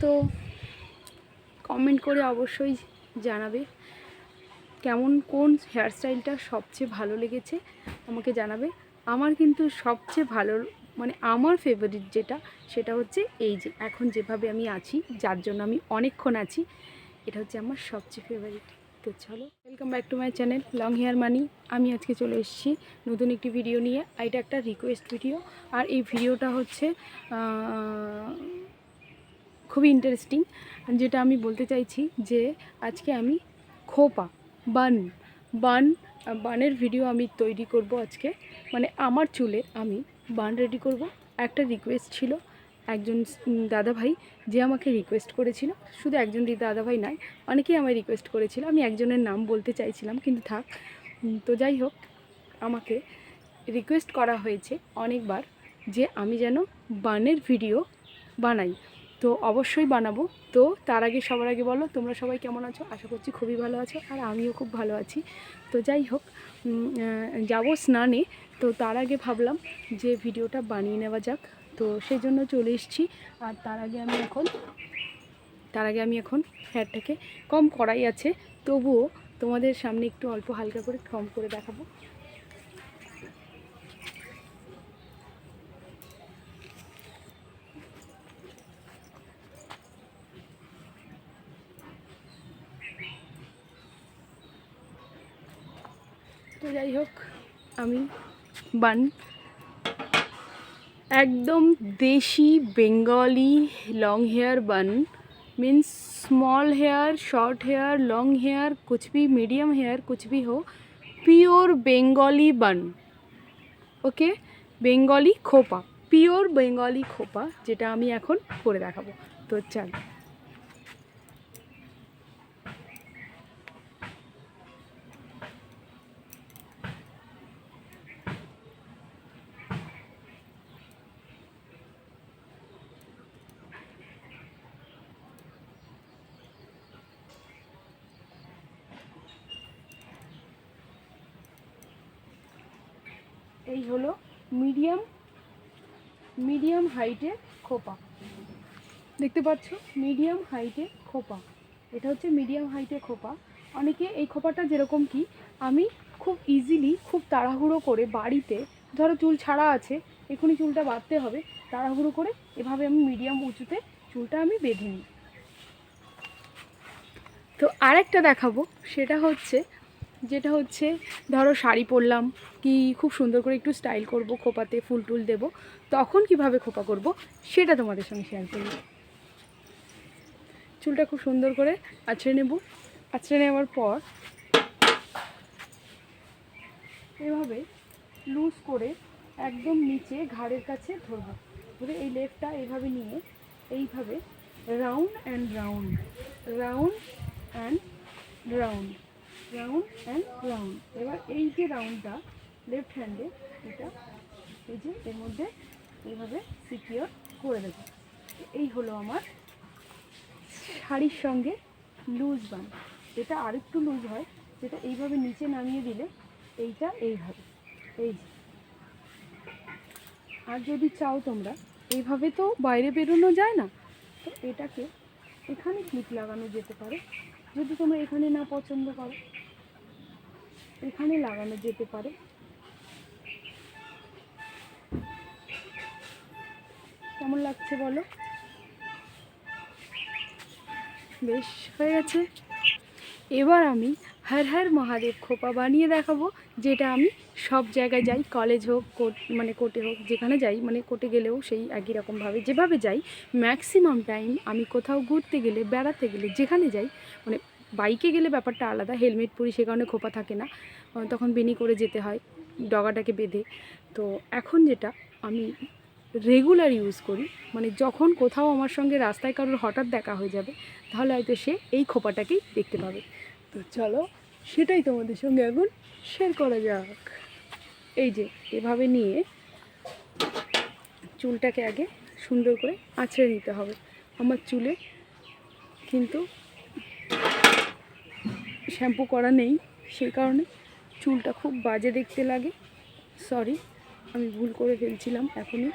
তো কমেন্ট করে অবশ্যই জানাবে কেমন কোন হেয়ারস্টাইলটা সবচেয়ে ভালো লেগেছে আমাকে জানাবে। আমার কিন্তু সবচেয়ে ভালো মানে আমার ফেভারিট যেটা সেটা হচ্ছে এই যে এখন যেভাবে আমি আছি, যার জন্য আমি অনেকক্ষণ আছি, এটা হচ্ছে আমার সবচেয়ে ফেভারিট। তো চলো, welcome back to my channel long hair money. আমি আজকে চলে এসেছি নতুন একটি ভিডিও নিয়ে। এটা একটা রিকোয়েস্ট ভিডিও, আর এই ভিডিওটা হচ্ছে খুবই ইন্টারেস্টিং। যেটা আমি বলতে চাইছি যে আজকে আমি খোপা বানের ভিডিও আমি তৈরি করব আজকে। মানে আমার চুলে আমি বান রেডি করব। একটা রিকোয়েস্ট ছিল একজন দাদাভাই, যে আমাকে রিকোয়েস্ট করেছিল। শুধু একজন দাদাভাই নয়, অনেকেই আমায় রিকোয়েস্ট করেছিল। আমি একজনের নাম বলতে চাইছিলাম, কিন্তু থাক। তো যাই হোক, আমাকে রিকোয়েস্ট করা হয়েছে অনেকবার যে আমি যেন বানের ভিডিও বানাই। তো অবশ্যই বানাবো। তো তার আগে সবার আগে বলো তোমরা সবাই কেমন আছো? আশা করছি খুবই ভালো আছো, আর আমিও খুব ভালো আছি। তো যাই হোক, যাবো স্নানে। তো তার আগে ভাবলাম যে ভিডিওটা বানিয়ে নেওয়া যাক, তো সেই জন্য চলে এসেছি। আর তার আগে আমি এখন হেয়ারটাকে কম করাই আছে, তবুও তোমাদের সামনে একটু অল্প হালকা করে কম করে দেখাবো। তো যাই হোক, আমি বান একদম দেশি Bengali long hair bun means small hair, short hair, long hair, कुछ भी मीडियम हेयर, कुछ भी हो, प्योर बेंगली बन। ओके, बेंगली खोपा, प्योर बेंगली खोपा, যেটা আমি এখন করে দেখাবো। তো চল। এই হলো মিডিয়াম হাইটের খোপা, দেখতে পাচ্ছ? মিডিয়াম হাইটের খোপা, এটা হচ্ছে মিডিয়াম হাইটের খোপা। অনেকে এই খোপাটা যেরকম কি আমি খুব ইজিলি, খুব তাড়াহুড়ো করে বাড়িতে, ধরো চুল ছাড়া আছে, এখনই চুলটা বাঁধতে হবে, তাড়াহুড়ো করে এভাবে আমি মিডিয়াম উঁচুতে চুলটা আমি বেঁধে নিই। তো আরেকটা দেখাবো, সেটা হচ্ছে যেটা হচ্ছে ধরো শাড়ি পরলাম, কি খুব সুন্দর করে একটু স্টাইল করব, খোপাতে ফুল টুল দেবো, তখন কিভাবে খোপা করব সেটা তোমাদের সঙ্গে শেয়ার করব। চুলটা খুব সুন্দর করে আঁচড়ে নেব। আঁচড়ে নেওয়ার পর এভাবে লুজ করে একদম নিচে ঘাড়ের কাছে ধরবো, ধরে এই লেফটটা এইভাবে নিয়ে এইভাবে round and round, round and round, round and round. এবার এই যে রাউন্ডটা লেফট হ্যান্ডে, এটা এই যে এর মধ্যে এইভাবে সিকিওর করে দেবো। এই হলো আমার শাড়ির সঙ্গে লুজ বান। এটা আরেকটু লুজ হয়, যেটা এইভাবে নিচে নামিয়ে দিলে এইটা এইভাবে, এই যে। আর যদি চাও তোমরা, এইভাবে তো বাইরে বেরোনো যায় না, তো এটাকে এখানে ক্লিপ লাগানো যেতে পারে। যদি তোমরা এখানে না পছন্দ করো, এখানে লাগানো যেতে পারে। কেমন লাগছে বলো? বেশ হয়ে গেছে। এবার আমি হর হর মহাদেব খোপা বানিয়ে দেখাবো, যেটা আমি সব জায়গায় যাই, কলেজ হোক, মানে কোর্টে হোক, যেখানে যাই, মানে কোর্টে গেলেও সেই একই রকমভাবে যেভাবে যাই, ম্যাক্সিমাম টাইম আমি কোথাও ঘুরতে গেলে, বেড়াতে গেলে, যেখানে যাই, মানে বাইকে গেলে ব্যাপারটা আলাদা, হেলমেট পরি, সে কারণে খোপা থাকে না, তখন বেনি করে যেতে হয় ডগাটাকে বেঁধে। তো এখন যেটা আমি রেগুলার ইউজ করি, মানে যখন কোথাও আমার সঙ্গে রাস্তায় কারোর হঠাৎ দেখা হয়ে যাবে, তাহলে হয়তো সে এই খোপাটাকেই দেখতে পাবে। তো চলো, সেটাই তোমাদের সঙ্গে এখন শেয়ার করা যাক। এই যে এভাবে নিয়ে চুলটাকে আগে সুন্দর করে আঁচড়ে নিতে হবে। আমার চুলে কিন্তু শ্যাম্পু করা নেই, সেই কারণে চুলটা খুব বাজে দেখতে লাগে। সরি, আমি ভুল করে ফেলছিলাম এখনই।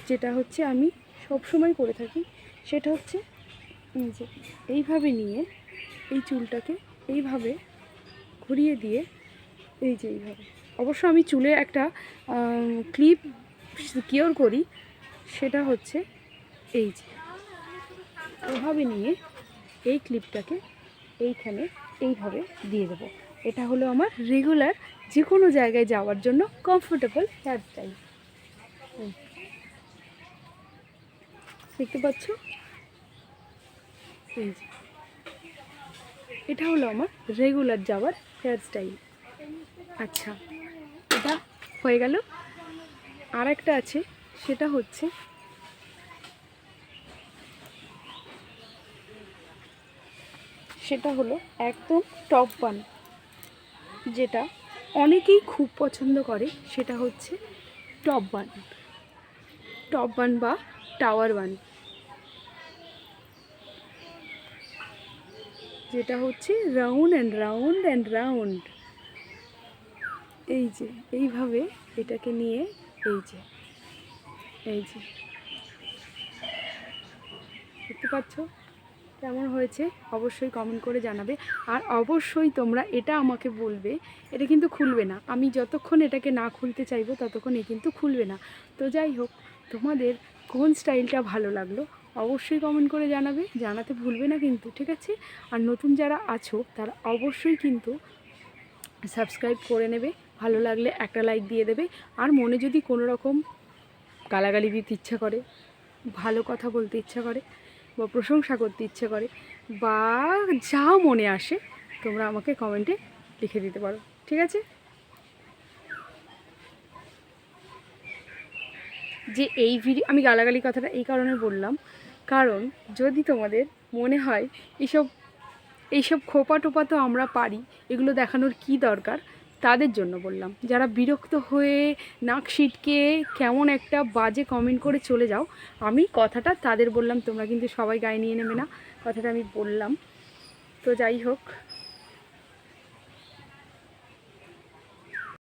যেটা হচ্ছে আমি সব সময় করে থাকি, সেটা হচ্ছে এই যে এইভাবে নিয়ে এই চুলটাকে এইভাবে ঘুরিয়ে দিয়ে এই যে এইভাবে, অবশ্য আমি চুলে একটা ক্লিপ সিকিওর করি, সেটা হচ্ছে এই যে এভাবে নিয়ে এই ক্লিপটাকে এইখানে এইভাবে দিয়ে দেবো। এটা হলো আমার রেগুলার যে কোনো জায়গায় যাওয়ার জন্য কমফোর্টেবল হেয়ার স্টাইল। দেখতে পাচ্ছ, এই যে এটা হলো আমার রেগুলার যাওয়ার হেয়ার স্টাইল। আচ্ছা, এটা হয়ে গেল। আর একটা আছে, সেটা হচ্ছে হলো একদম টপ বান, যেটা অনেকেই খুব পছন্দ করে। সেটা হচ্ছে টপ বান বা টাওয়ার বান, যেটা হচ্ছে round and round and round. এই যে এইভাবে এটাকে নিয়ে এই যে দেখতে পাচ্ছ কেমন হয়েছে, অবশ্যই কমেন্ট করে জানাবে। আর অবশ্যই তোমরা এটা আমাকে বলবে, এটা কিন্তু খুলবে না, আমি যতক্ষণ এটাকে না খুলতে চাইবো ততক্ষণ এ কিন্তু খুলবে না। তো যাই হোক, তোমাদের কোন স্টাইলটা ভালো লাগলো অবশ্যই কমেন্ট করে জানাবে, জানাতে ভুলবে না কিন্তু, ঠিক আছে? আর নতুন যারা আছো তারা অবশ্যই কিন্তু সাবস্ক্রাইব করে নেবে, ভালো লাগলে একটা লাইক দিয়ে দেবে। আর মনে যদি কোনো রকম গালাগালি দিতে ইচ্ছা করে, ভালো কথা বলতে ইচ্ছা করে, বা প্রশংসা করতে ইচ্ছে করে, বা যা মনে আসে তোমরা আমাকে কমেন্টে লিখে দিতে পারো, ঠিক আছে? যে এই ভিডিও আমি গালাগালি কথাটা এই কারণে বললাম, কারণ যদি তোমাদের মনে হয় এইসব খোপা টোপা তো আমরা পারি, এগুলো দেখানোর কি দরকার, তাদের জন্য বললাম। যারা বিরক্ত হয়ে নাক সিটকে কেমন একটা বাজে কমেন্ট করে চলে যাও, আমি কথাটা তাদের বললাম, তোমরা কিন্তু সবাই গায়ে নিয়ে নেবে না, কথাটা আমি বললাম। তো যাই হোক,